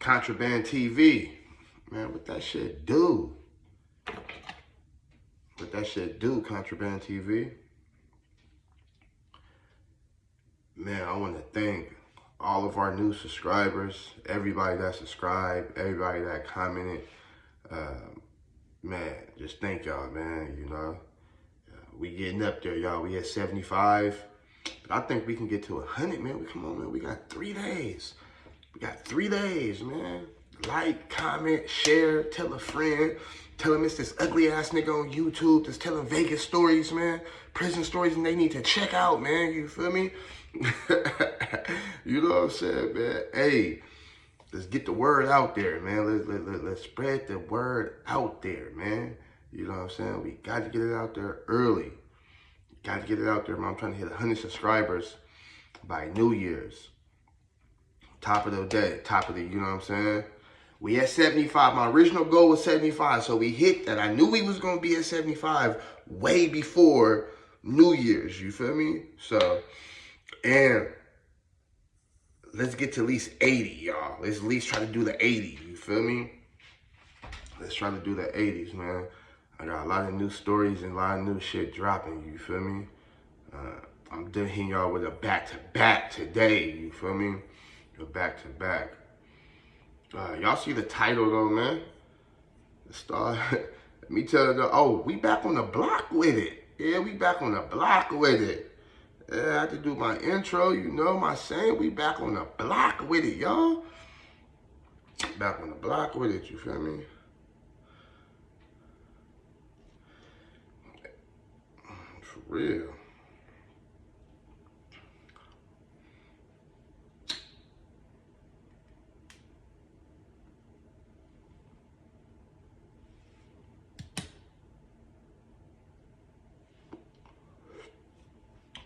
Contraband TV. Man, what that shit do? What that shit do, Contraband TV? Man, I want to thank all of our new subscribers, everybody that subscribed, everybody that commented. Man, just thank y'all, man, you know. We getting up there, y'all. We at 75. But I think we can get to 100, man. Come on, man. We got 3 days. We got 3 days, man. Like, comment, share, tell a friend. Tell them it's this ugly ass nigga on YouTube that's telling Vegas stories, man. Prison stories, and they need to check out, man. You feel me? You know what I'm saying, man? Hey, let's get the word out there, man. Let's spread the word out there, man. You know what I'm saying? We got to get it out there early. Got to get it out there, man. I'm trying to hit 100 subscribers by New Year's. Top of the day, you know what I'm saying? We at 75. My original goal was 75, so we hit that. I knew we was going to be at 75 way before New Year's, you feel me? So, and let's get to at least 80, y'all. Let's at least try to do the 80, you feel me? Let's try to do the 80s, man. I got a lot of new stories and a lot of new shit dropping, you feel me? I'm done hitting y'all with a back-to-back today, you feel me? A back-to-back. Y'all see the title though, man? Let me tell you, oh, we back on the block with it. Yeah, we back on the block with it. Yeah, I had to do my intro, you know my saying. We back on the block with it, y'all. Back on the block with it, you feel me? For real.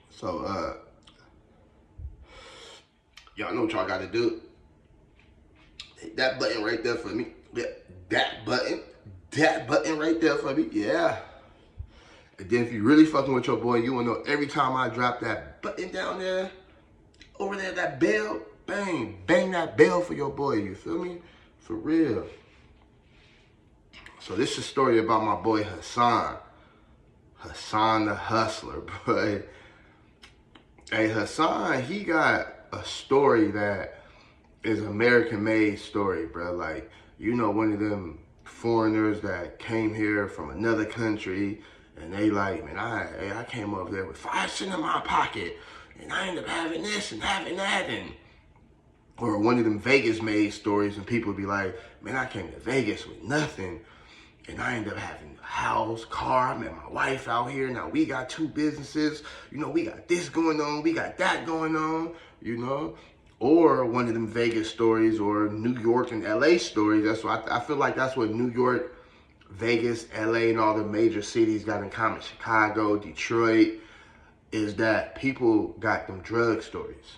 So, y'all know what y'all gotta do. Hit that button right there for me. That button right there for me. Yeah. And then if you really fucking with your boy, you will know every time I drop that button down there, over there, that bell, bang, bang that bell for your boy, you feel me? For real. So this is a story about my boy Hassan. Hassan the Hustler, but hey, Hassan, he got a story that is American-made story, bro. Like, you know, one of them foreigners that came here from another country, and they like, man, I came over there with 5 cents in my pocket, and I ended up having this and having that, and or one of them Vegas-made stories, and people be like, man, I came to Vegas with nothing, and I ended up having a house, car, I met my wife out here, now we got 2 businesses, you know, we got this going on, we got that going on, you know? Or one of them Vegas stories or New York and LA stories. That's what I feel like that's what New York, Vegas, LA, and all the major cities got in common. Chicago, Detroit, is that people got them drug stories.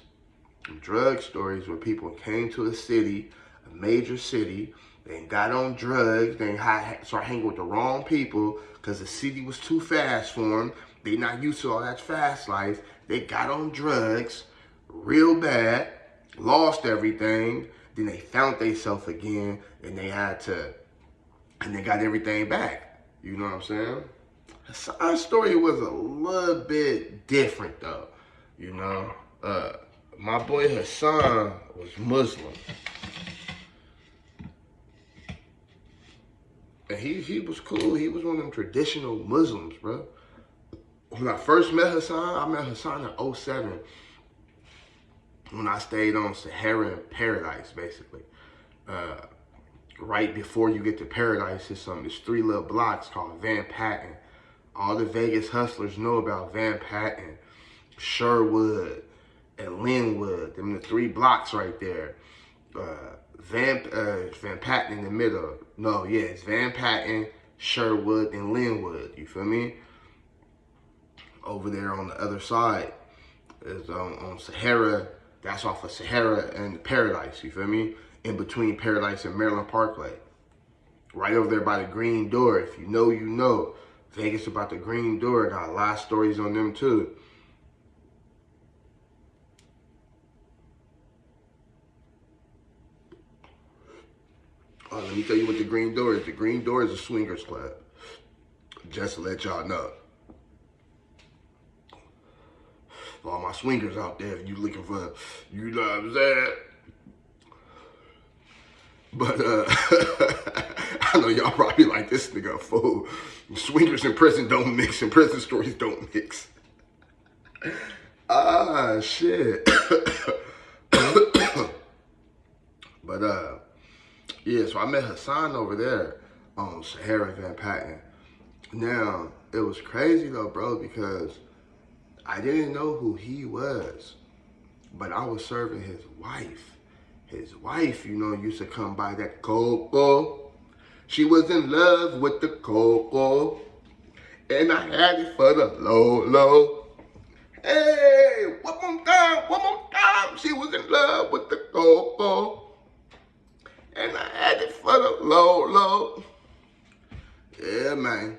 Them drug stories where people came to a city, a major city, they got on drugs, they started hanging with the wrong people because the city was too fast for them. They not used to all that fast life. They got on drugs real bad, lost everything, then they found themselves again, and they got everything back. You know what I'm saying? Hassan's story was a little bit different though. You know, my boy Hassan was Muslim. And he was cool. He was one of them traditional Muslims, bro. When I first met Hassan, I met Hassan in 07. When I stayed on Sahara in Paradise, basically. Right before you get to Paradise, there's 3 little blocks called Van Patten. All the Vegas hustlers know about Van Patten, Sherwood, and Linwood. Them the 3 blocks right there. Van Patten in the middle. No, yeah, it's Van Patten, Sherwood, and Linwood. You feel me? Over there on the other side is on Sahara. That's off of Sahara and Paradise, you feel me? In between Paradise and Maryland Parkway. Right over there by the Green Door. If you know, you know. Vegas about the Green Door. Got a lot of stories on them too. Let me tell you what the Green Door is. The Green Door is a swingers club. Just to let y'all know. All my swingers out there, if you looking for, you know what I'm saying? But I know y'all probably like, this nigga a fool. Swingers in prison don't mix, and prison stories don't mix. Ah, shit. But yeah, so I met Hassan over there on Sahara Van Patten. Now, it was crazy though, bro, because I didn't know who he was, but I was serving his wife. His wife, you know, used to come by that cocoa. She was in love with the cocoa, and I had it for the low, low. Hey, one more time, one more time. She was in love with the cocoa, and I had it for the low, low. Yeah, man.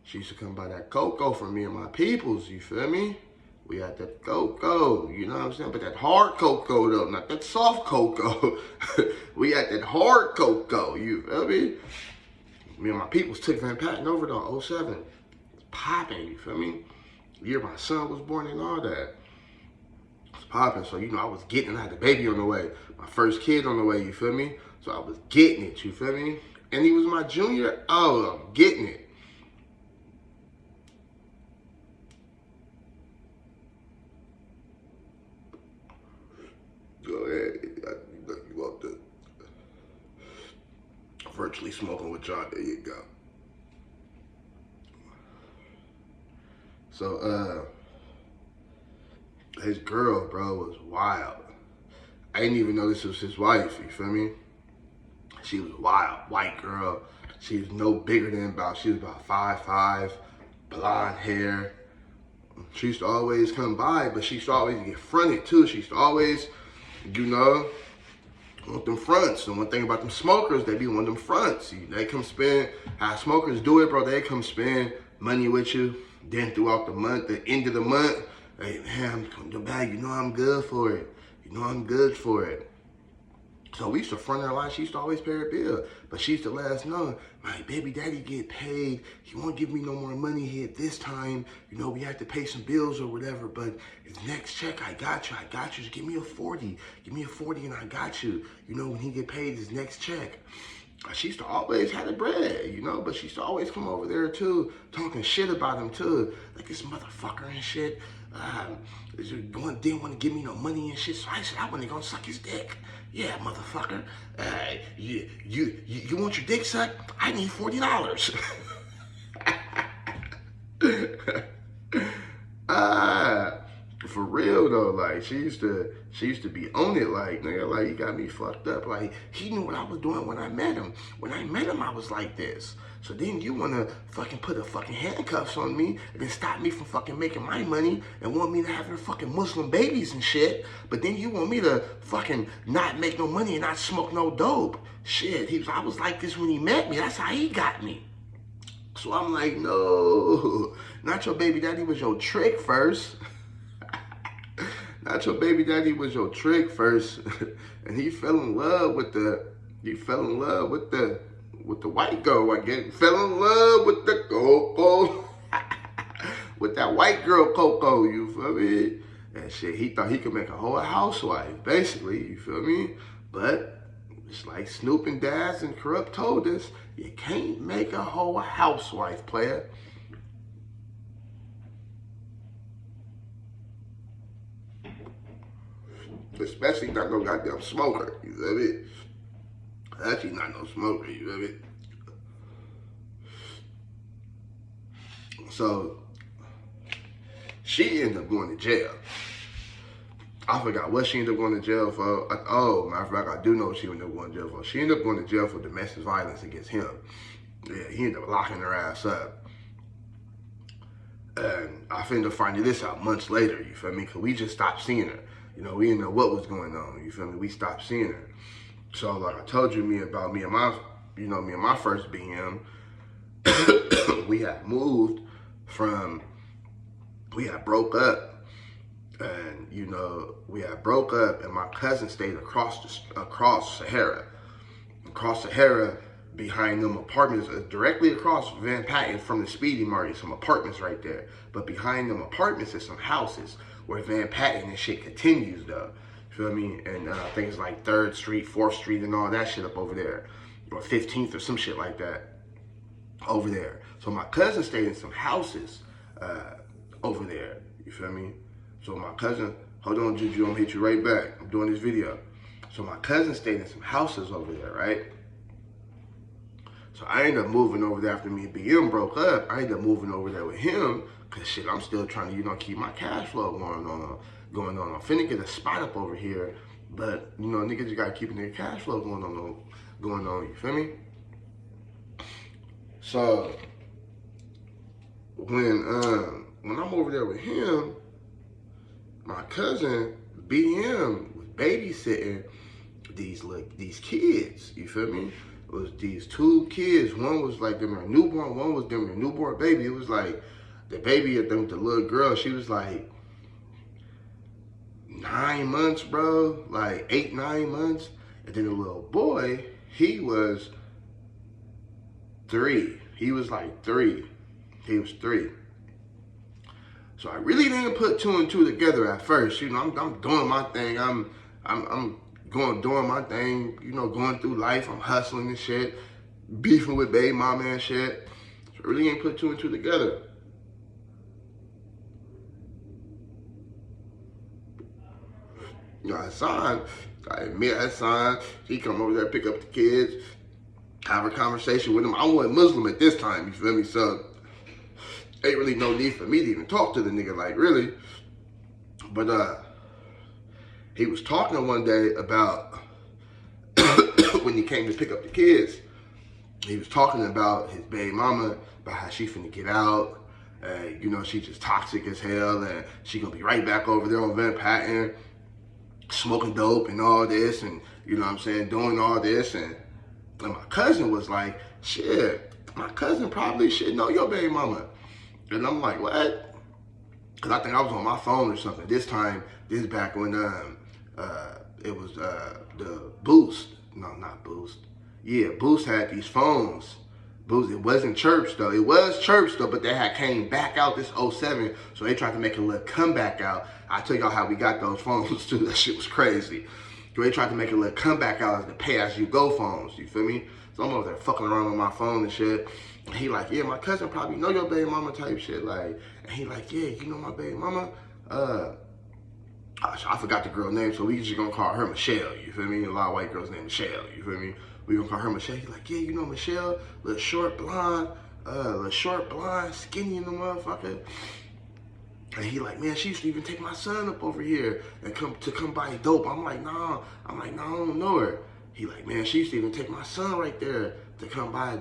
She used to come by that cocoa for me and my peoples, you feel me? We had that cocoa, you know what I'm saying? But that hard cocoa though, not that soft cocoa. We had that hard cocoa, you feel me? Me and my peoples took Van Patten over to 07. It's popping, you feel me? The year my son was born and all that. It's popping, so you know I was getting, I had the baby on the way. My first kid on the way, you feel me? So I was getting it, you feel me? And he was my junior, oh, I'm getting it. Go ahead, you want to virtually smoking with John, there you go. So, his girl, bro, was wild. I didn't even know this was his wife, you feel me? She was wild, white girl. She was no bigger than she was about 5'5", blonde hair. She used to always come by, but she used to always get fronted too. She used to always, you know, want them fronts. And one thing about them smokers, they be wanting them fronts. They come spend, how smokers do it, bro, they come spend money with you. Then throughout the month, the end of the month, hey, man, I'm coming to back. You know I'm good for it. You know I'm good for it. So we used to front her a lot. She used to always pay her bill. But she used to let us know, my baby daddy get paid. He won't give me no more money here this time. You know, we have to pay some bills or whatever. But his next check, I got you. I got you. Just give me a 40. Give me a 40 and I got you. You know, when he get paid his next check. She used to always have the bread, you know, but she used to always come over there too, talking shit about him too. Like this motherfucker and shit. Didn't want to give me no money and shit. So I said, I wasn't gonna suck his dick. Yeah, motherfucker. You want your dick sucked? I need $40. For real though, like she used to be on it, like, nigga, like, he got me fucked up. Like, he knew what I was doing when I met him. When I met him, I was like this. So then you wanna fucking put a fucking handcuffs on me and then stop me from fucking making my money and want me to have your fucking Muslim babies and shit. But then you want me to fucking not make no money and not smoke no dope. Shit, I was like this when he met me. That's how he got me. So I'm like, no, not your baby daddy was your trick first. Not your baby daddy was your trick first. And he fell in love with the white girl, I guess. Fell in love with the Coco. With that white girl Coco, you feel me? And shit, he thought he could make a whole housewife, basically, you feel me? But it's like Snoop and Daz and Corrupt told us, you can't make a whole housewife, player. Especially not no goddamn smoker, you feel me? Actually not no smoker, you feel me? So, she ended up going to jail. I forgot what she ended up going to jail for. Oh, matter of fact, I do know what she ended up going to jail for. She ended up going to jail for domestic violence against him. Yeah, he ended up locking her ass up. And I ended up finding this out months later, you feel me? Because we just stopped seeing her. You know, we didn't know what was going on, you feel me? We stopped seeing her. So, like I told you, me and my first BM, we had moved from, we had broke up, and, you know, we had broke up, and my cousin stayed across Sahara. across Sahara, behind them apartments, directly across Van Patten from the Speedy Market, some apartments right there. But behind them apartments is some houses where Van Patten and shit continues though. You feel me? And I think it's like 3rd Street, 4th Street, and all that shit up over there. Or 15th or some shit like that over there. So my cousin stayed in some houses over there. You feel me? So my cousin, hold on, Juju, I'm gonna hit you right back. I'm doing this video. So my cousin stayed in some houses over there, right? So I ended up moving over there after me and BM broke up. I ended up moving over there with him because shit, I'm still trying to, you know, keep my cash flow going on. I'm finna get a spot up over here, but you know, niggas just gotta keep their cash flow going on. You feel me? So when I'm over there with him, my cousin BM was babysitting these kids. You feel me? It was these 2 kids. One was like them a newborn. One was them a newborn baby. It was like the baby at them, the little girl. She was like 9 months, bro. Like 8, 9 months. And then the little boy, he was 3. He was like 3. He was 3. So I really didn't put 2 and 2 together at first. You know, I'm doing my thing. I'm doing my thing, you know, going through life. I'm hustling and shit, beefing with baby mama and shit. So I really ain't put 2 and 2 together. You know, Hassan, I met Hassan. He come over there, pick up the kids, have a conversation with him. I wasn't Muslim at this time, you feel me? So ain't really no need for me to even talk to the nigga, like, really. But he was talking one day about when he came to pick up the kids. He was talking about his baby mama, about how she finna get out. You know, she just toxic as hell, and she gonna be right back over there on Van Patten, smoking dope and all this, and you know what I'm saying, doing all this. And my cousin was like, shit, my cousin probably should know your baby mama. And I'm like, what? Because I think I was on my phone or something. This is back when it was the Boost. No, not Boost. Yeah, Boost had these phones. Boost, it wasn't Chirps though. It was Chirps though, but they had came back out this 07, so they tried to make a little comeback out. I tell y'all how we got those phones too. That shit was crazy. So they tried to make a little comeback out as the pay-as-you-go phones. You feel me? So I'm over there fucking around with my phone and shit. And he like, yeah, my cousin probably know your baby mama type shit. Like, and he like, yeah, you know my baby mama? I forgot the girl name, so we just gonna call her Michelle, you feel me? A lot of white girls named Michelle, you feel me? We gonna call her Michelle. He's like, yeah, you know Michelle, little short blonde, skinny in the motherfucker. And he like, man, she used to even take my son up over here and come buy dope. I'm like, nah, I don't know her. He like, man, she used to even take my son right there to come buy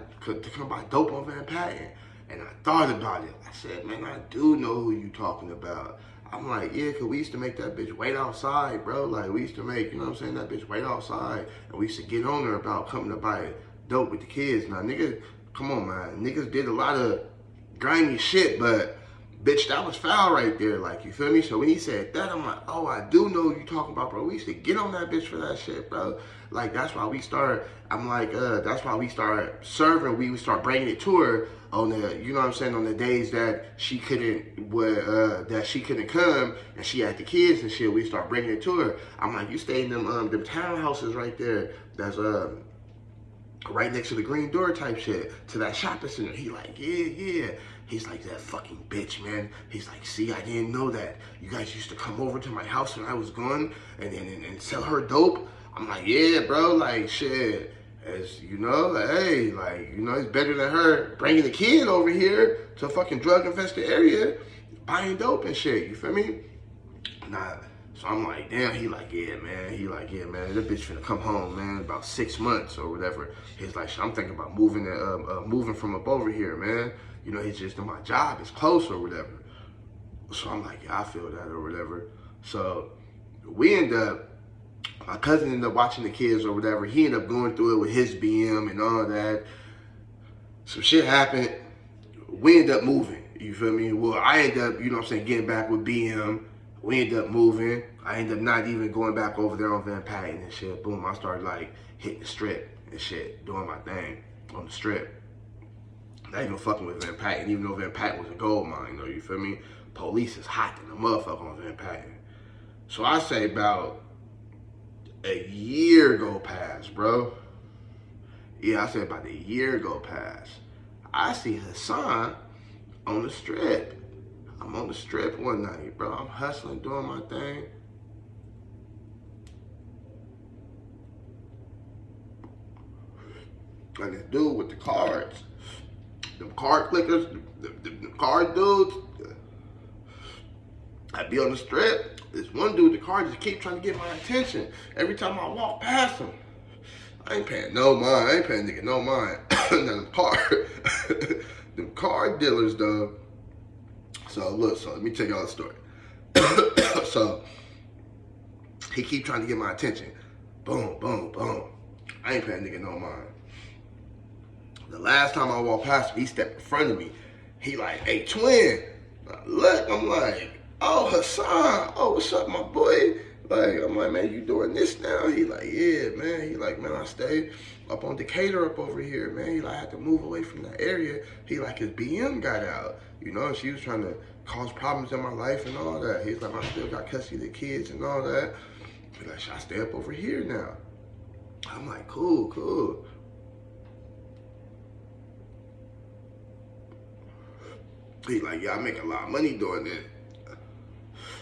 dope on Van Patten. And I thought about it. I said, man, I do know who you talking about. I'm like, yeah, cause we used to make that bitch wait outside, bro. Like, we used to make, you know what I'm saying, that bitch wait outside. And we used to get on her about coming to buy dope with the kids. Now, niggas, come on, man. Niggas did a lot of grimy shit, but bitch, that was foul right there. Like, you feel me? So when he said that, I'm like, oh, I do know what you talking about, bro. We used to get on that bitch for that shit, bro. Like, that's why we started, I'm like, that's why we started serving. We would start bringing it to her on the, you know what I'm saying, on the days that she couldn't come and she had the kids and shit. We start bringing it to her. I'm like, you stay in them townhouses right there. That's right next to the green door type shit, to that shopping center. He like, yeah. He's like, that fucking bitch, man. He's like, see, I didn't know that. You guys used to come over to my house when I was gone and sell her dope. I'm like, yeah, bro, like, shit. As you know, hey, like, you know, it's better than her bringing the kid over here to a fucking drug-infested area, buying dope and shit, you feel me? Nah, so I'm like, damn, he like, yeah, man, that bitch finna come home, man, about 6 months or whatever. He's like, I'm thinking about moving from up over here, man. You know, he's just, my job is close or whatever. So I'm like, yeah, I feel that or whatever. So my cousin ended up watching the kids or whatever. He ended up going through it with his BM and all that. Some shit happened. We ended up moving. You feel me? Well, I ended up, you know what I'm saying, getting back with BM. We ended up moving. I ended up not even going back over there on Van Patten and shit. Boom, I started like hitting the strip. and shit, doing my thing on the strip. Not even fucking with Van Patten, even though Van Patten was a gold mine, though, you feel me? Police is hot than a motherfucker on Van Patten. So I say about a year go past, bro. Yeah, I say about a year go past. I see Hassan on the strip. I'm on the strip one night, bro. I'm hustling, doing my thing. And this dude with the cards, them card clickers, the card dudes, I be on the strip. This one dude with the card just keep trying to get my attention. Every time I walk past him, I ain't paying no mind. I ain't paying nigga no mind. Them card dealers though. So look, so let me tell y'all the story. So he keep trying to get my attention. Boom, boom, boom. I ain't paying nigga no mind. The last time I walked past him, he stepped in front of me. He like, hey, twin. Look, I'm like, oh, Hassan. Oh, what's up, my boy? Like, I'm like, man, you doing this now? He like, yeah, man. He like, man, I stay up on Decatur up over here, man. He like, I had to move away from that area. He like, his BM got out, you know, and she was trying to cause problems in my life and all that. He's like, I still got custody of the kids and all that. He like, should I stay up over here now? I'm like, cool, cool. He like, yeah, I make a lot of money doing this.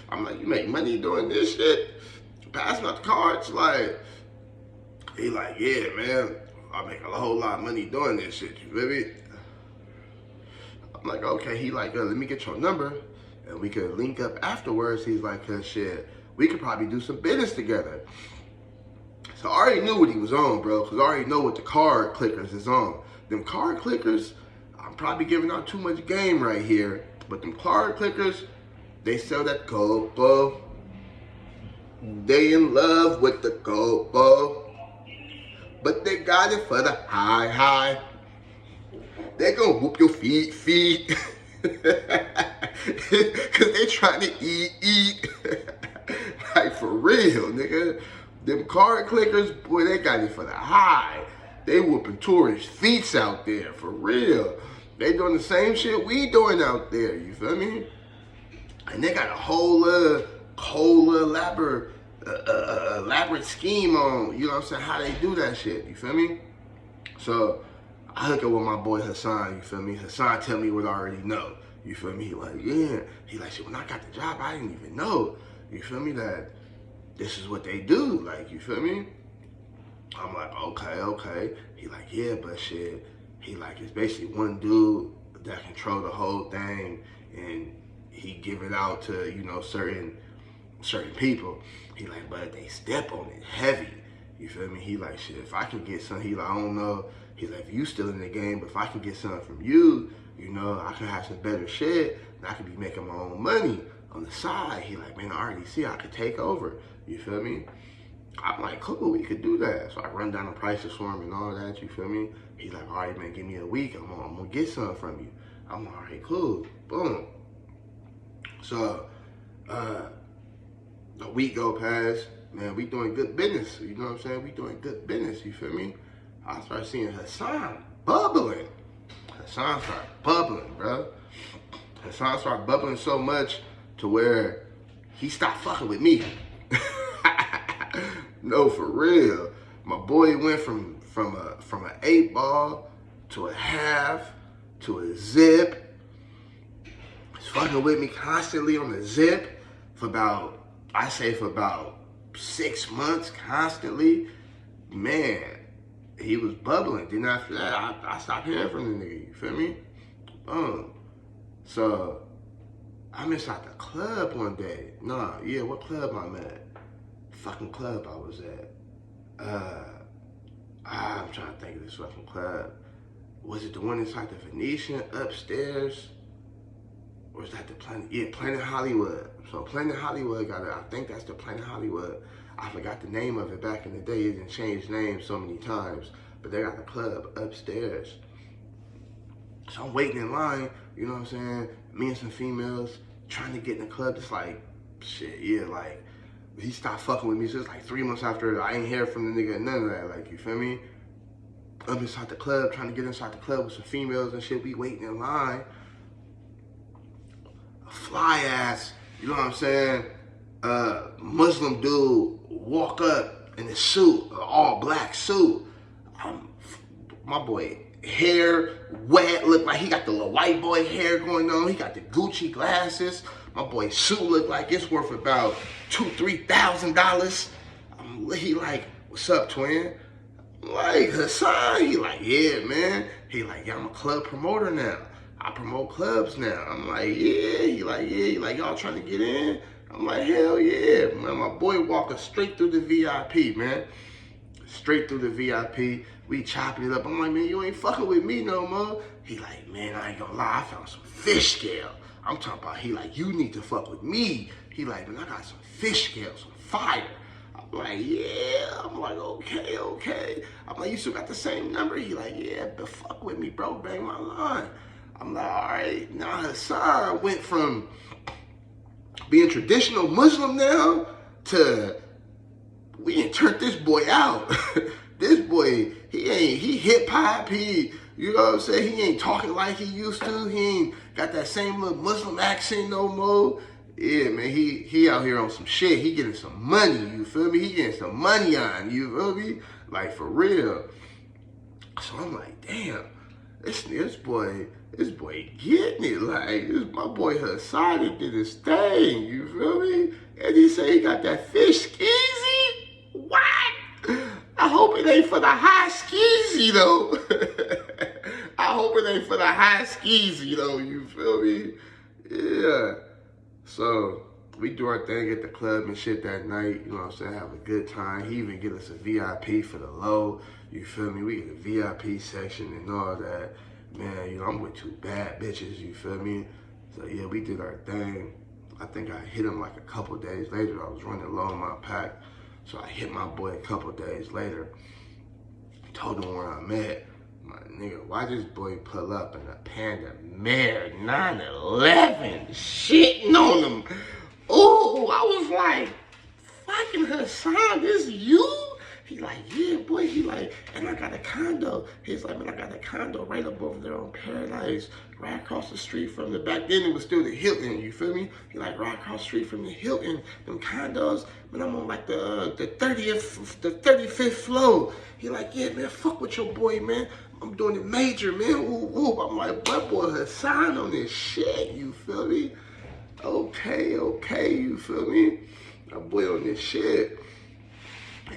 I'm like, you make money doing this shit? Passing out the cards? Like, he like, yeah, man, I make a whole lot of money doing this shit, you feel me? I'm like, okay. He like, let me get your number and we could link up afterwards. He's like, cause shit, we could probably do some business together. So I already knew what he was on, bro, cause I already know what the card clickers is on. Them card clickers, I'm probably giving out too much game right here, but them card clickers, they sell that copo. They in love with the copo, but they got it for the high. They gonna whoop your feet, cause they trying to eat. Like for real, nigga. Them card clickers, boy, they got it for the high. They whooping tourist feet out there, for real. They doing the same shit we doing out there, you feel me? And they got a whole elaborate scheme on, you know what I'm saying, how they do that shit, you feel me? So I hook up with my boy Hassan, you feel me? Hassan tell me what I already know, you feel me? He like, yeah. He like, shit, when I got the job, I didn't even know, you feel me, that this is what they do, like, you feel me? I'm like, okay. He like, yeah, but shit, he like, it's basically one dude that control the whole thing, and he give it out to, you know, certain people. He like, but they step on it heavy, you feel me? He like, shit, if I can get something, he like, I don't know. He's like, if you still in the game, but if I can get something from you, you know, I can have some better shit, and I can be making my own money on the side. He like, man, I already see I could take over, you feel me? I'm like, cool, we could do that. So I run down the prices for him and all that, you feel me? He's like, all right, man, give me a week. I'm gonna get something from you. I'm like, all right, cool, boom. So, a week go past, man, we doing good business. You know what I'm saying? We doing good business, you feel me? I started seeing Hassan bubbling. Hassan started bubbling, bro. Hassan started bubbling so much to where he stopped fucking with me. No, for real. My boy went from an 8 ball to a half to a zip. He's fucking with me constantly on the zip for about 6 months constantly. Man, he was bubbling. Then after that, I stopped hearing from the nigga, you feel me? So I'm inside the club one day. What club I'm at? Fucking club I was at. I'm trying to think of this fucking club. Was it the one inside the Venetian upstairs? Or is that the Planet? Yeah, Planet Hollywood. So Planet Hollywood got it. I think that's the Planet Hollywood. I forgot the name of it back in the day. It didn't change names so many times. But they got the club upstairs. So I'm waiting in line, you know what I'm saying? Me and some females trying to get in the club. It's like, shit, yeah, like, he stopped fucking with me. So it's like 3 months after I ain't hear from the nigga, none of that, like, you feel me? I'm inside the club, trying to get inside the club with some females and shit. We waiting in line. A fly ass, you know what I'm saying, Muslim dude walk up in his suit, an all black suit. My boy hair wet, look like he got the little white boy hair going on. He got the Gucci glasses. My boy suit look like it's worth about $2,000-$3,000. He like, what's up, twin? I'm like, Hassan? He like, yeah, man. He like, yeah, I'm a club promoter now. I promote clubs now. I'm like, yeah. He like, yeah. He like, y'all trying to get in? I'm like, hell yeah. Man, my boy walking straight through the VIP, man. Straight through the VIP. We chopping it up. I'm like, man, you ain't fucking with me no more. He like, man, I ain't gonna lie. I found some fish scale. I'm talking about, he like, you need to fuck with me. He like, man, I got some fish scale, some fire. I'm like, yeah. I'm like, okay. I'm like, you still got the same number? He like, yeah, but fuck with me, bro. Bang my line. I'm like, all right. Now Hassan went from being traditional Muslim now to, we ain't turned this boy out. This boy, he hip hop, you know what I'm saying? He ain't talking like he used to. He ain't got that same little Muslim accent no more. Yeah, man, he out here on some shit. He getting some money, you feel me? He getting some money on, you feel me? Like, for real. So I'm like, damn, this boy getting it. Like, my boy Hassan did his thing, you feel me? And he say he got that fish skeezy? What? I hope it ain't for the high skeezy, though. I hope it ain't for the high skeezy, though, you feel me? Yeah. So, we do our thing at the club and shit that night, you know what I'm saying, have a good time. He even get us a VIP for the low, you feel me? We get a VIP section and all that. Man, you know, I'm with two bad bitches, you feel me? So, yeah, we did our thing. I think I hit him like a couple days later. I was running low on my pack. So I hit my boy a couple days later. Told him where I'm at. My nigga, why this boy pull up in a Panda Mare 911 shitting on him? Ooh, I was like, fucking Hassan, this you? He like, yeah, boy. He like, and I got a condo. He's like, man, I got a condo right up over there on Paradise, right across the street from the, back then it was still the Hilton, you feel me? He like, right across the street from the Hilton, them condos, man, I'm on like the 35th floor. He like, yeah, man, fuck with your boy, man. I'm doing it major, man. Ooh, ooh. I'm like, my boy Hassan on this shit, you feel me? Okay, you feel me? My boy on this shit.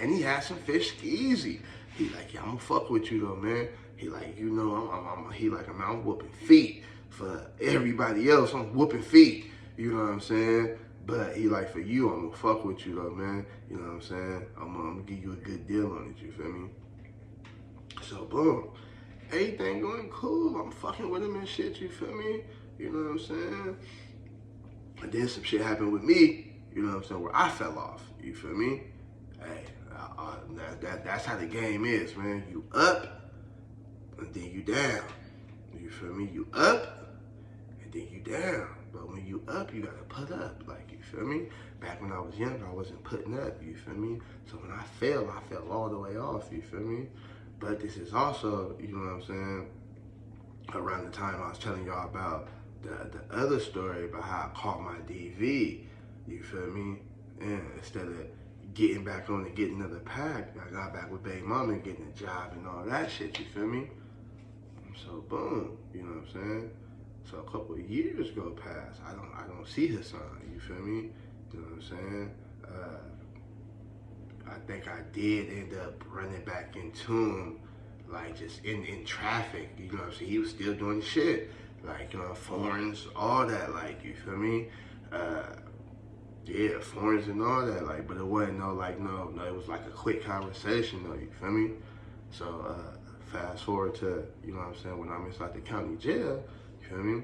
And he had some fish easy. He like, yeah, I'm gonna fuck with you though, man. He like, you know, I'm whooping feet for everybody else. I'm whooping feet, you know what I'm saying? But he like, for you, I'm gonna fuck with you though, man. You know what I'm saying? I'm gonna give you a good deal on it, you feel me? So boom, everything going cool. I'm fucking with him and shit, you feel me? You know what I'm saying? And then some shit happened with me, you know what I'm saying, where I fell off, you feel me? Hey, that's how the game is, man. You up, and then you down. You feel me? You up, and then you down. But when you up, you gotta put up, like, you feel me? Back when I was young, I wasn't putting up, you feel me? So when I fell all the way off, you feel me? But this is also, you know what I'm saying, around the time I was telling y'all about the other story about how I caught my DV, you feel me? And instead of getting back on and getting another pack, I got back with baby mama and getting a job and all that shit, you feel me? So boom, you know what I'm saying? So a couple of years go past. I don't see Hassan, you feel me? You know what I'm saying? I think I did end up running back into him, like just in traffic, you know what I'm saying? He was still doing shit, like, you know, foreigns, all that, like, you feel me? Yeah, foreigns and all that, like, but it wasn't no, like, no, it was like a quick conversation, though, you feel me? So, fast forward to, you know what I'm saying, when I'm inside the county jail, you feel me?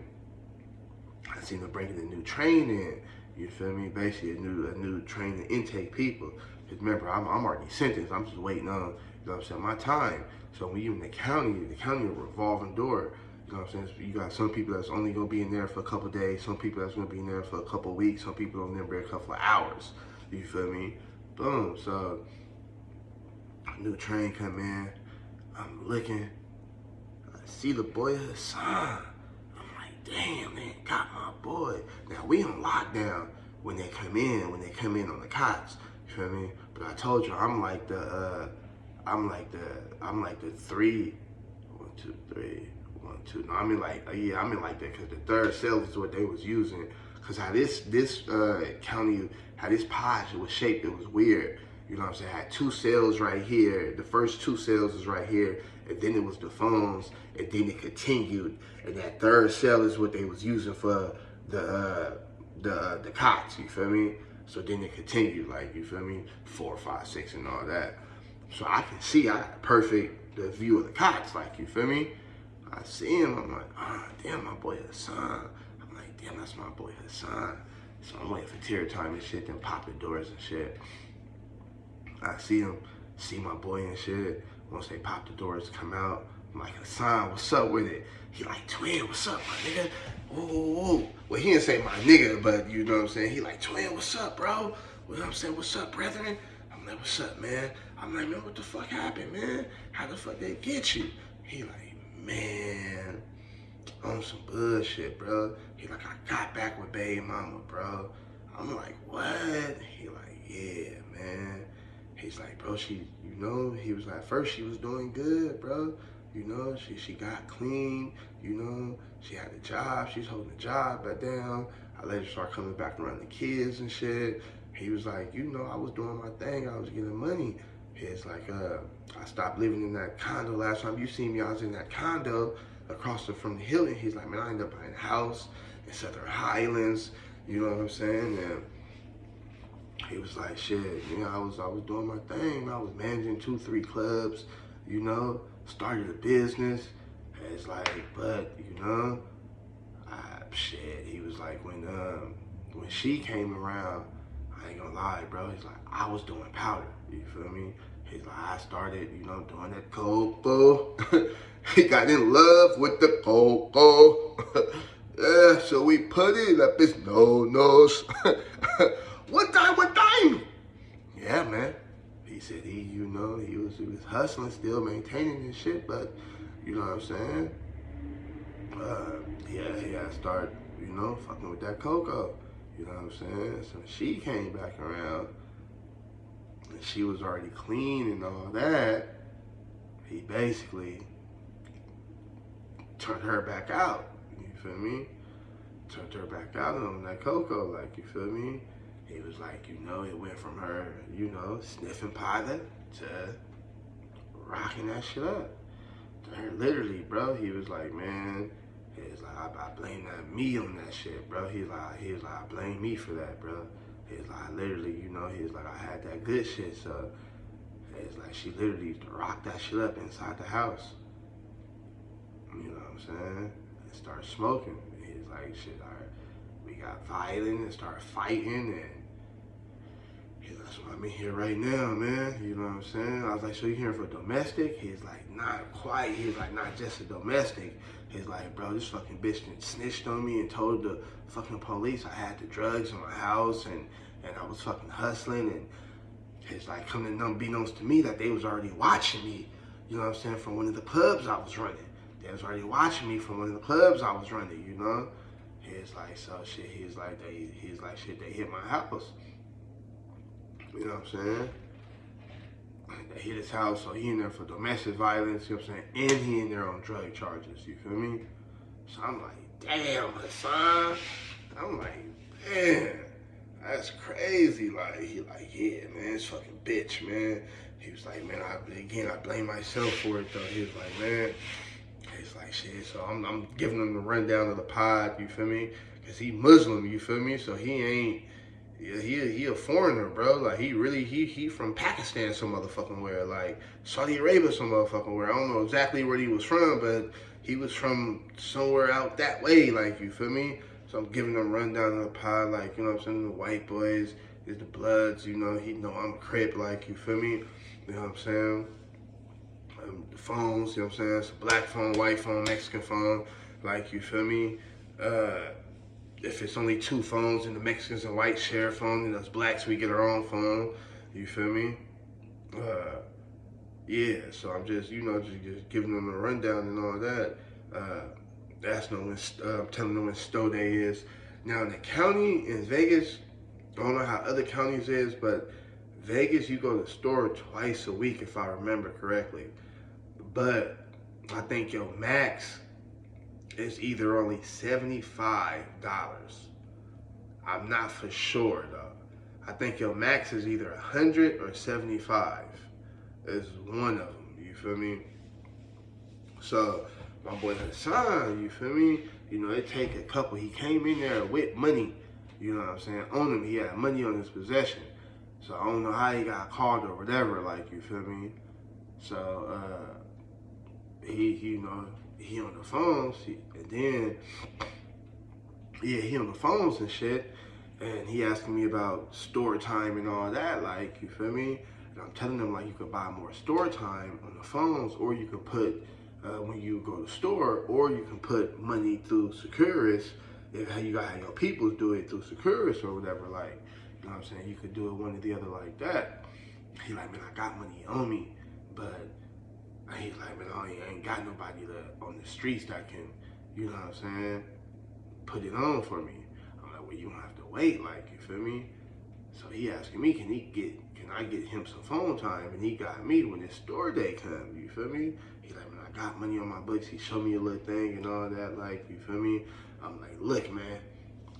I seen them bringing a new train in, you feel me? Basically, a new train to intake people. Because remember, I'm already sentenced, I'm just waiting on, you know what I'm saying, my time. So when you in the county a revolving door. You know what I'm saying? So you got some people that's only gonna be in there for a couple of days, some people that's gonna be in there for a couple of weeks, some people only there for a couple of hours. You feel me? Boom. So a new train come in, I'm looking. I see the boy Hassan. I'm like, damn, they got my boy. Now we on lockdown when they come in on the cops. You feel me? But I told you, I'm like the 3, 1, 2, 3, 1, 2. No, I mean like that because the third cell is what they was using. Cause how this county, how this pod was shaped, it was weird. You know what I'm saying? I had 2 cells right here. The first 2 cells is right here, and then it was the phones, and then it continued. And that third cell is what they was using for the cots. You feel me? So then it continued, like, you feel me? 4, 5, 6, and all that. So I can see, I got perfect the view of the cots, like, you feel me? I see him, I'm like, damn, my boy Hassan. I'm like, damn, that's my boy Hassan. So I'm waiting for tear time and shit, then pop the doors and shit. I see him, see my boy and shit. Once they pop the doors, come out, I'm like, Hassan, what's up with it? He like, twin, what's up, my nigga? Whoa. Well, he didn't say my nigga, but you know what I'm saying? He like, twin, what's up, bro? You know what I'm saying? What's up, brethren? I'm like, what's up, man? I'm like, man, what the fuck happened, man? How the fuck they get you? He like, man, on some bullshit, bro. He like, I got back with baby mama, bro. I'm like, what? He like, yeah, man. He's like, bro, she, you know, he was like, first she was doing good, bro. You know, she got clean, you know, she had a job, she's holding a job back down. I let her start coming back around the kids and shit. He was like, you know, I was doing my thing, I was getting money. He's like, I stopped living in that condo last time you seen me, I was in that condo across from the Hilton. He's like, man, I ended up buying a house in Southern Highlands, you know what I'm saying? And he was like, shit, you know, I was doing my thing. I was managing 2, 3 clubs, you know, started a business. And it's like, but, you know, shit, he was like, when she came around, I ain't gonna lie, bro, he's like, I was doing powder, you feel me? He's like, I started, you know, doing that cocoa. He got in love with the cocoa. Yeah, so we put it up his nose. What time? Yeah, man. He said you know, he was hustling, still maintaining his shit, but you know what I'm saying? Yeah, he had to start, you know, fucking with that cocoa. You know what I'm saying? So she came back around, and she was already clean and all that. He basically turned her back out. You feel me? Turned her back out on that cocoa, like, you feel me? He was like, you know, it went from her, you know, sniffing powder to rocking that shit up. To her, literally, bro. He was like, man, he's like, I blame me on that shit, bro. He was like, I blame me for that, bro. He's like, literally, you know, he's like, I had that good shit, so it's like she literally used to rock that shit up inside the house. You know what I'm saying? And start smoking. He's like, shit, all right, we got violent and started fighting, and that's why I'm in here right now, man. You know what I'm saying? I was like, so you here for domestic? He's like, not quite. He's like, not just a domestic. He's like, bro, this fucking bitch snitched on me and told the fucking police I had the drugs in my house and I was fucking hustling, and it's like coming to unbeknownst to me that they was already watching me, you know what I'm saying, from one of the clubs I was running. They was already watching me from one of the clubs I was running, you know? He's like, so shit, he's like, shit, they hit my house. You know what I'm saying? They hit his house, so he in there for domestic violence, you know what I'm saying? And he in there on drug charges, you feel me? So I'm like, damn, Hassan. I'm like, man, that's crazy. Like, he like, yeah, man, it's fucking bitch, man. He was like, man, I blame myself for it, though. He was like, man, he's like, shit, so I'm giving him the rundown of the pod, you feel me? Because he Muslim, you feel me? So he ain't, yeah, he a foreigner, bro. Like, he from Pakistan some motherfucking where. Like, Saudi Arabia some motherfucking where. I don't know exactly where he was from, but he was from somewhere out that way, like, you feel me? So I'm giving them rundown of the pod, like, you know what I'm saying? The white boys is the Bloods, you know. He know I'm a Crip, like, you feel me? You know what I'm saying? The phones, you know what I'm saying? It's a black phone, white phone, Mexican phone, like, you feel me? If it's only 2 phones and the Mexicans and whites share a phone and us blacks, we get our own phone, you feel me? Yeah, so I'm just, just giving them a rundown and all that. Asking them telling them when store day is. Now in the county in Vegas, I don't know how other counties is, but Vegas, you go to the store twice a week if I remember correctly. But I think your max is either only $75. I'm not for sure though. I think your max is either 100 or 75. Is one of them. You feel me? So my boy Hassan, you feel me? It take a couple. He came in there with money. You know what I'm saying? On him, he had money on his possession. So I don't know how he got called or whatever. Like you feel me? So he he on the phones, and then he on the phones and shit, and he asking me about store time and all that. Like you feel me? And I'm telling them like you could buy more store time on the phones, or you could put when you go to the store, or you can put money through Securus. If you got your people do it through Securus or whatever, like you know what I'm saying, you could do it one or the other like that. He like, man, I got money on me, but he's like, man, I ain't got nobody on the streets that can, you know what I'm saying, put it on for me. I'm like, well, you don't have to wait, like, you feel me? So he asking me, can I get him some phone time? And he got me when his store day come, you feel me? He like, man, I got money on my books. He showed me a little thing and all that, like, you feel me? I'm like, look, man,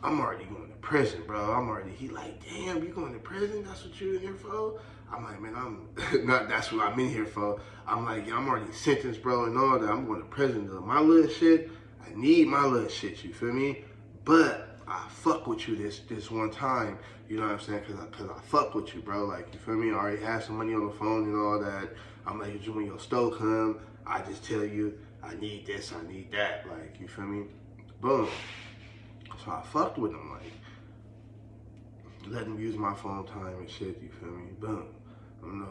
I'm already going to prison, bro. He like, damn, you going to prison? That's what you in here for? I'm like, man, I'm not, that's what I'm in here for. I'm like, yeah, I'm already sentenced, bro, and all that. I'm going to prison. My little shit, I need my little shit, you feel me? But I fuck with you this one time, you know what I'm saying? Cause I fuck with you, bro. Like, you feel me? I already had some money on the phone and all that. I'm like, when your stove come, I just tell you, I need this, I need that. Like, you feel me? Boom. So I fucked with him, like, let him use my phone time and shit, you feel me? Boom.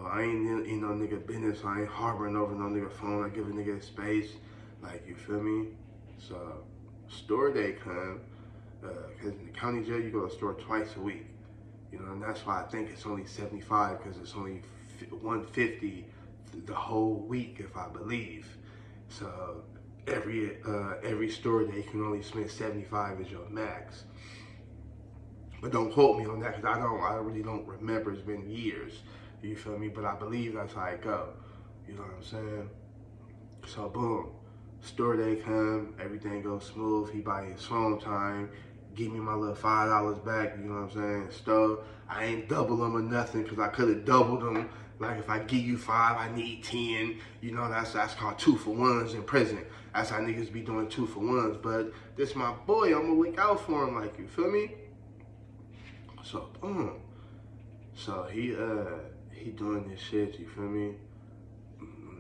I ain't in no nigga business. I ain't harboring over no nigga phone. I give a nigga space, like, you feel me? So, store day come, because in the county jail, you go to the store twice a week. And that's why I think it's only 75, because it's only 150 the whole week, if I believe. So, every store day, you can only spend 75 as your max. But don't quote me on that, because I really don't remember. It's been years, you feel me? But I believe that's how it go. You know what I'm saying? So boom, store day come, everything goes smooth. He buy his phone time, give me my little $5 back. You know what I'm saying? Stove. I ain't double them or nothing, because I could have doubled them. Like, if I give you 5, I need 10. That's called 2-for-1s in prison. That's how niggas be doing 2-for-1s. But this my boy, I'm gonna look out for him. Like, you feel me? So boom. So he doing this shit, you feel me?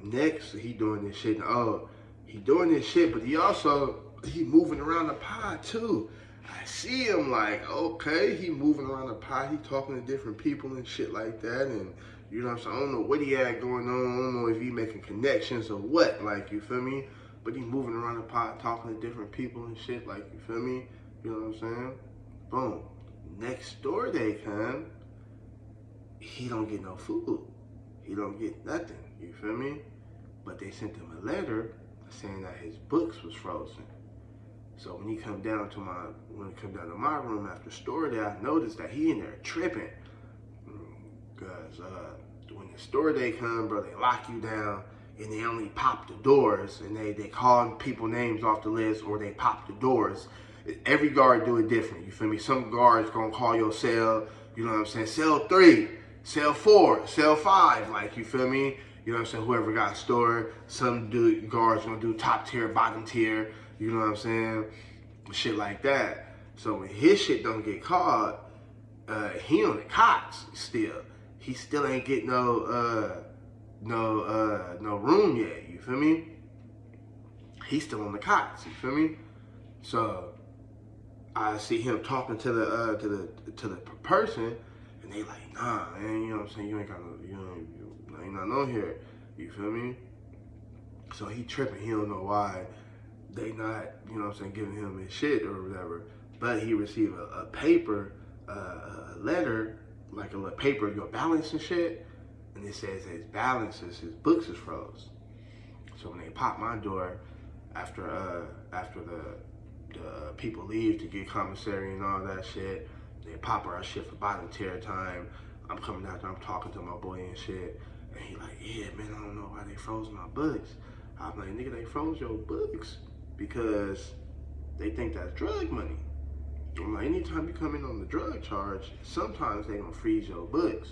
Next, he doing this shit. Oh, he doing this shit, but he moving around the pod too. I see him like, okay, he moving around the pod, he talking to different people and shit like that, and you know what I'm saying? I don't know what he had going on. I don't know if he making connections or what, like, you feel me? But he moving around the pod, talking to different people and shit, like, you feel me? You know what I'm saying? Boom. Next door they come, he don't get no food. He don't get nothing, you feel me? But they sent him a letter saying that his books was frozen. So when he come down to my room after store day, I noticed that he in there tripping. Cause when the store day come, bro, they lock you down and they only pop the doors, and they call people names off the list, or they pop the doors. Every guard do it different, you feel me? Some guards gonna call your cell, you know what I'm saying? Cell 3, cell 4, cell 5, like, you feel me? You know what I'm saying? Whoever got store, some guards gonna do top tier, bottom tier, you know what I'm saying? Shit like that. So when his shit don't get caught, he on the cots still. He still ain't get no room yet, you feel me? He's still on the cots, you feel me? So I see him talking to the person, and they like, nah, man, you know what I'm saying? You ain't got no, you ain't nothing on here. You feel me? So he tripping. He don't know why they not, you know what I'm saying, giving him his shit or whatever. But he received a paper, a letter, like a little paper, your balance and shit. and it says his balances, his books is froze. So when they pop my door after the people leave to get commissary and all that shit, they pop our shit for bottom tier time. I'm coming out there, I'm talking to my boy and shit, and he like, yeah, man, I don't know why they froze my books. I'm like, nigga, they froze your books because they think that's drug money. I'm like, anytime you come in on the drug charge, sometimes they gonna freeze your books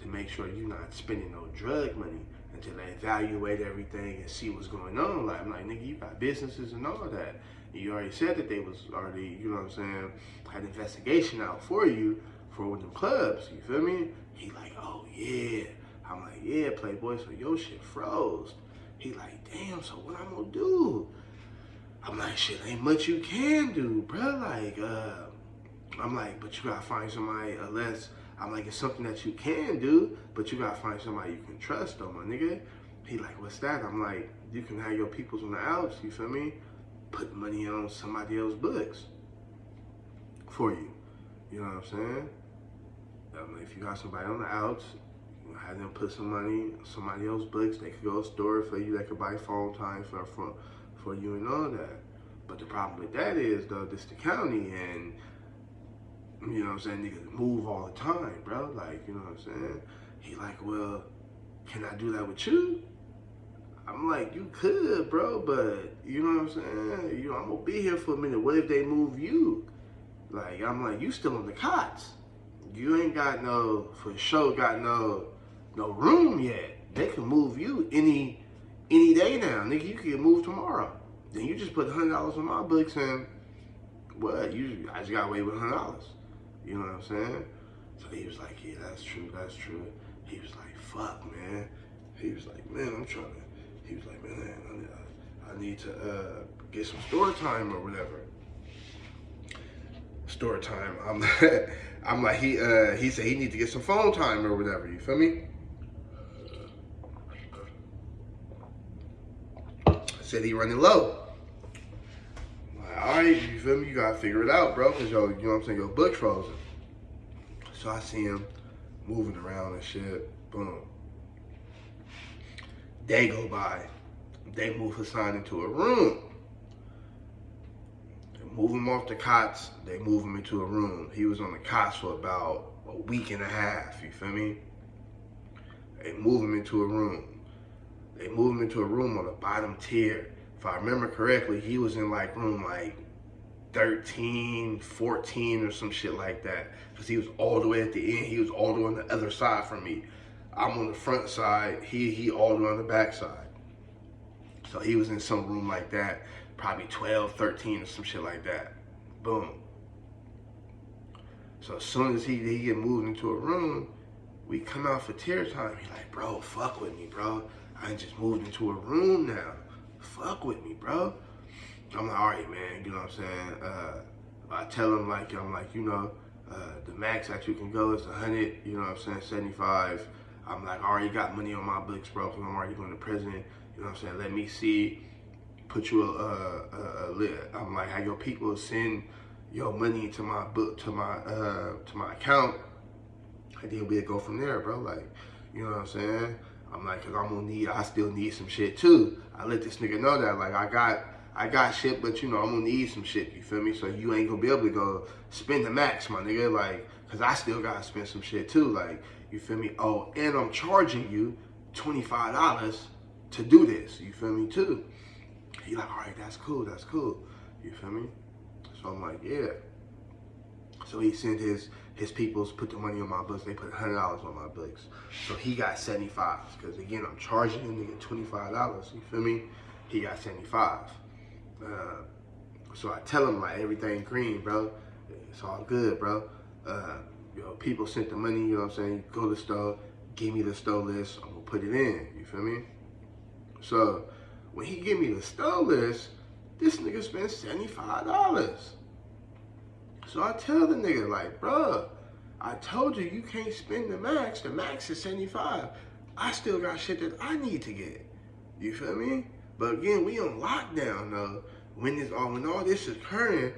to make sure you're not spending no drug money until they evaluate everything and see what's going on. Like, I'm like, nigga, you got businesses and all that. And you already said that they was already, you know what I'm saying, had investigation out for you for one of them clubs, you feel me? He like, oh yeah. I'm like, yeah, Playboy, so your shit froze. He like, damn, so what I'm gonna do? I'm like, shit, ain't much you can do, bro. Like, I'm like, but you gotta find somebody, I'm like, it's something that you can do, but you gotta find somebody you can trust though, my nigga. He like, what's that? I'm like, you can have your peoples on the outs, you feel me? Put money on somebody else's books for you. You know what I'm saying? I'm like, if you got somebody on the outs, you have them put some money on somebody else's books. They could go store it for you. They could buy phone time for you and all that. But the problem with that is, though, this the county, and you know what I'm saying, niggas move all the time, bro. Like, you know what I'm saying? He like, well, can I do that with you? I'm like, you could, bro, but you know what I'm saying? You know, I'm gonna be here for a minute. What if they move you? Like, I'm like, you still on the cots. You ain't got no, for sure, got no room yet. They can move you any day now, nigga. You can get moved tomorrow. Then you just put $100 on my books and what? I just got away with $100. You know what I'm saying? So he was like, yeah, that's true. He was like, fuck, man. He was like, man, he was like, man, I need to get some store time or whatever. Store time. I'm like, he said he need to get some phone time or whatever. You feel me? Said he running low. Like, all right, you feel me? You gotta figure it out, bro, cause yo, you know what I'm saying, your book frozen. So I see him moving around and shit. Boom. Day go by. They move Hassan into a room. They move him off the cots. They move him into a room. He was on the cots for about a week and a half. You feel me? They move him into a room. They move him into a room on the bottom tier. If I remember correctly, he was in like room like 13, 14 or some shit like that. Because he was all the way at the end. He was all the way on the other side from me. I'm on the front side. He all the way on the back side. So he was in some room like that. Probably 12, 13 or some shit like that. Boom. So as soon as he get moved into a room, we come out for tier time. He like, bro, fuck with me, bro. I just moved into a room now. Fuck with me, bro. I'm like, all right, man, you know what I'm saying? I tell him, like, I'm like, you know, the max that you can go is 100, you know what I'm saying, 75. I'm like, I already got money on my books, bro, because I'm already going to prison. You know what I'm saying? Let me see, put you I'm like, have your people send your money to my book, to my account, and then we'll go from there, bro. Like, you know what I'm saying? I'm like, cause I still need some shit too. I let this nigga know that, like, I got shit, but you know, I'm gonna need some shit, you feel me? So you ain't gonna be able to go spend the max, my nigga, like, cause I still gotta spend some shit too, like, you feel me? Oh, and I'm charging you $25 to do this, you feel me, too. He like, all right, that's cool, you feel me? So I'm like, yeah. So he sent his peoples, put the money on my books. They put $100 on my books. So he got 75. Because again, I'm charging him to get $25. You feel me? He got 75. So I tell him, like, everything green, bro. It's all good, bro. You know, people sent the money, you know what I'm saying? Go to the store, give me the store list. I'm going to put it in. You feel me? So when he give me the store list, this nigga spent $75. So I tell the nigga, like, bruh, I told you you can't spend the max. The max is 75. I still got shit that I need to get. You feel me? But again, we on lockdown though. When all this is occurring,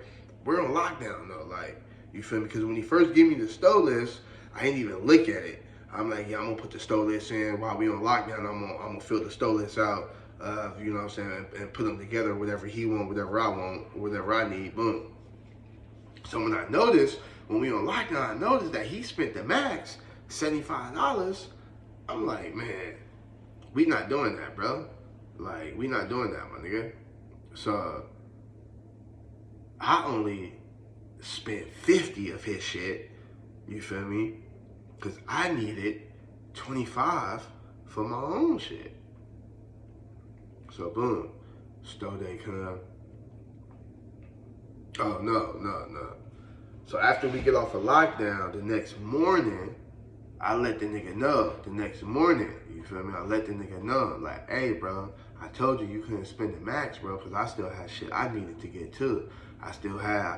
we're on lockdown though. Like, you feel me? Because when he first gave me the store list, I didn't even look at it. I'm like, yeah, I'm gonna put the store list in while we on lockdown. I'm gonna fill the store list out, you know what I'm saying, and put them together, whatever he want, whatever I want, whatever I need, boom. So when we on lockdown, I noticed that he spent the max, $75. I'm like, man, we not doing that, bro. Like, we not doing that, my nigga. So I only spent 50 of his shit, you feel me? Because I needed 25 for my own shit. So boom, store day come. Oh, no. So after we get off of lockdown, the next morning, I let the nigga know. The next morning, you feel me? I let the nigga know, like, hey, bro, I told you couldn't spend the max, bro, because I still had shit I needed to get to. I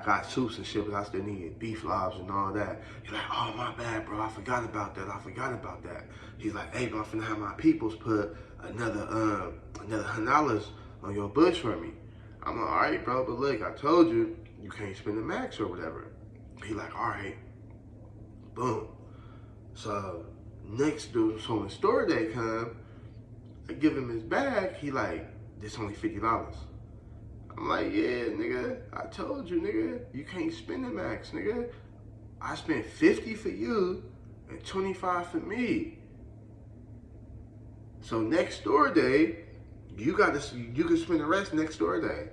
got soups and shit, but I still needed beef lobs and all that. He's like, oh, my bad, bro, I forgot about that. He's like, hey, bro, I'm finna have my peoples put another $100 on your bush for me. I'm like, all right, bro, but look, I told you can't spend the max or whatever. He like, all right, boom. So so when store day come, I give him his bag. He like, this only $50. I'm like, yeah, nigga, I told you, nigga, you can't spend the max, nigga. I spent 50 for you and 25 for me. So next store day, you can spend the rest next store day.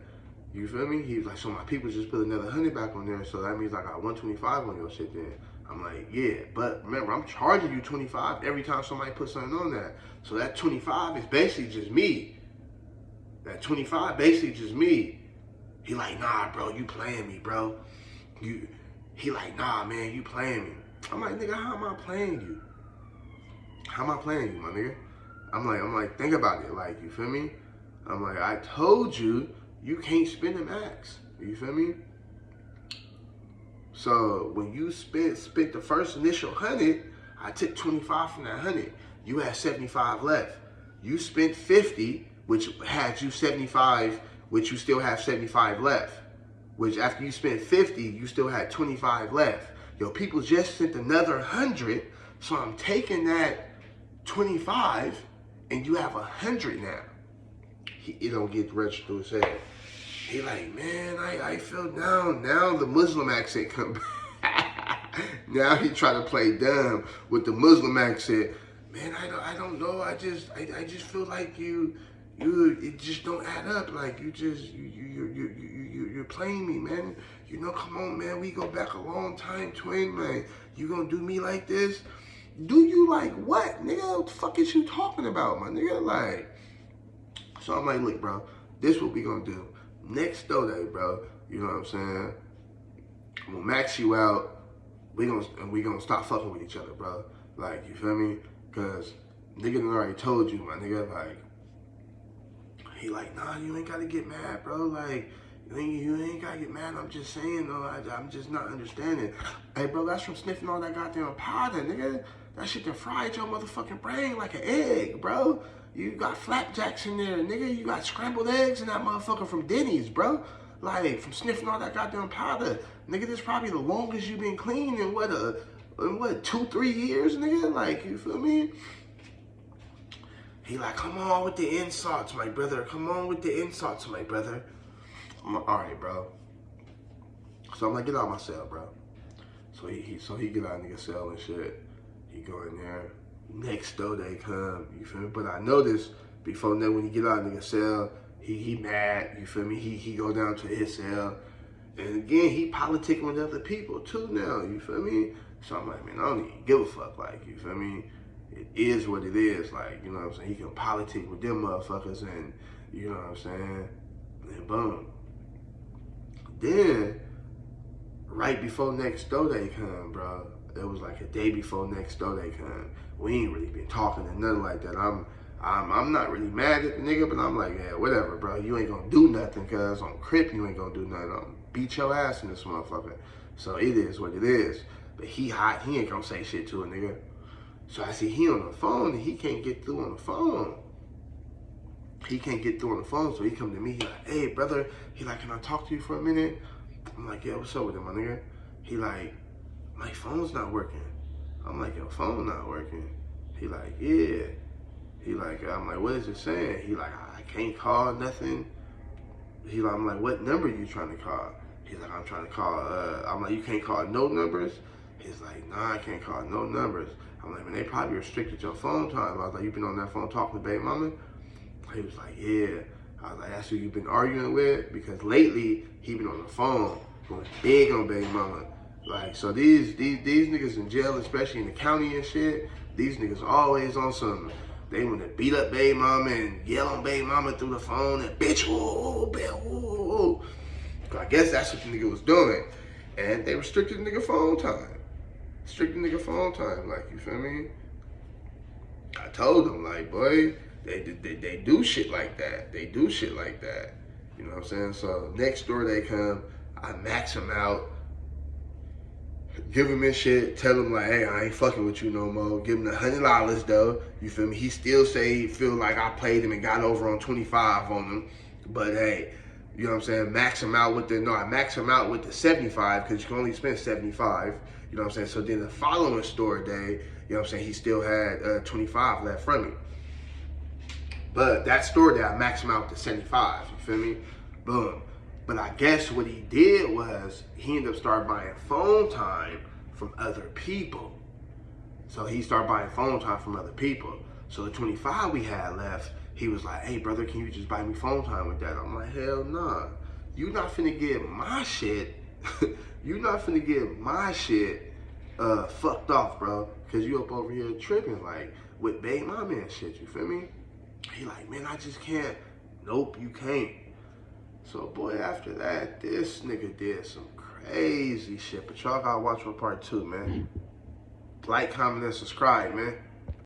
You feel me? He was like, so my people just put another 100 back on there, so that means I got 125 on your shit then. I'm like, yeah, but remember, I'm charging you 25 every time somebody puts something on that. So that 25 is basically just me. That 25 basically just me. He like, nah, bro, you playing me, bro. He like, nah, man, you playing me. I'm like, nigga, how am I playing you? How am I playing you, my nigga? I'm like, think about it. Like, you feel me? I'm like, I told you can't spend the max. You feel me? So when you spent the first initial 100, I took 25 from that 100. You had 75 left. You spent 50, which had you 75, which you still have 75 left. Which after you spent 50, you still had 25 left. Your people just sent another 100, so I'm taking that 25, and you have 100 now. It don't get registered through his head. He like, man, I feel down. Now the Muslim accent come back. Now he try to play dumb with the Muslim accent. Man, I don't know. I just feel like it just don't add up. Like you're playing me, man. You know, come on, man. We go back a long time, twin, man. You gonna do me like this? Do you like what, nigga? What the fuck is you talking about, my nigga? Like, so I'm like, look, bro, this what we gonna do. Next store day, bro, you know what I'm saying? I'm gonna max you out. We gonna stop fucking with each other, bro. Like, you feel me? Cause nigga done already told you, my nigga. Like, he like, nah, you ain't gotta get mad, bro. Like, you ain't gotta get mad. I'm just saying, though. I'm just not understanding. Hey, bro, that's from sniffing all that goddamn powder, nigga. That shit can fry your motherfucking brain like an egg, bro. You got flapjacks in there, nigga. You got scrambled eggs in that motherfucker from Denny's, bro. Like, from sniffing all that goddamn powder. Nigga, this probably the longest you been clean in what, 2-3 years, nigga? Like, you feel me? He like, come on with the insults, my brother. Come on with the insults, my brother. I'm like, all right, bro. So I'm like, get out of my cell, bro. So he get out of nigga's cell and shit. He go in there. Next door they come, you feel me? But I noticed before that when he get out of nigga's cell, he mad, you feel me? He go down to his cell. And again, he politicking with other people too now, you feel me? So I'm like, man, I don't even give a fuck, like, you feel me? It is what it is, like, you know what I'm saying? He can politic with them motherfuckers and, you know what I'm saying? And boom. Then, right before next door they come, bro, it was like a day before next door they come. We ain't really been talking or nothing like that. I'm not really mad at the nigga, but I'm like, yeah, whatever, bro. You ain't gonna do nothing, cuz on Crip, you ain't gonna do nothing. I'm gonna beat your ass in this motherfucker. So it is what it is. But he hot, he ain't gonna say shit to a nigga. So I see he on the phone and he can't get through on the phone. He can't get through on the phone, so he come to me, he like, hey, brother. He like, can I talk to you for a minute? I'm like, yeah, what's up with him, my nigga? He like, my phone's not working. I'm like, your phone not working. He like, yeah. He like, I'm like, what is it saying? He like, I can't call nothing. He like, I'm like, what number you trying to call? He's like, I'm trying to call, I'm like, you can't call no numbers? He's like, nah, I can't call no numbers. I'm like, man, they probably restricted your phone time. I was like, you been on that phone talking to baby mama? He was like, yeah. I was like, that's who you been arguing with? Because lately, he been on the phone going big on baby mama. Like, so these niggas in jail, especially in the county and shit, these niggas always on something. They want to beat up baby mama and yell on baby mama through the phone and bitch, whoa, bitch, whoa. I guess that's what the nigga was doing. And they restricted the nigga phone time. Restricted nigga phone time, like, you feel me? I told them, like, boy, they do shit like that. They do shit like that. You know what I'm saying? So next door they come, I max him out, give him his shit, tell him like, hey, I ain't fucking with you no more. Give him the $100 though. You feel me? He still say he feel like I played him and got over on 25 on him. But hey, you know what I'm saying? Max him out with I max him out with the 75 because you can only spend 75. You know what I'm saying? So then the following store day, you know what I'm saying, he still had 25 left from me. But that store day, I maxed him out to 75, you feel me? Boom. But I guess what he did was he ended up starting buying phone time from other people. So he started buying phone time from other people. So the 25 we had left, he was like, hey brother, can you just buy me phone time with that? I'm like, hell nah. You not finna get my shit. You not finna get my shit fucked off, bro. Cause you up over here tripping like with baby mama and shit, you feel me? He like, man, I just can't. Nope, you can't. So boy, after that, this nigga did some crazy shit. But y'all gotta watch my part 2, man. Like, comment, and subscribe, man.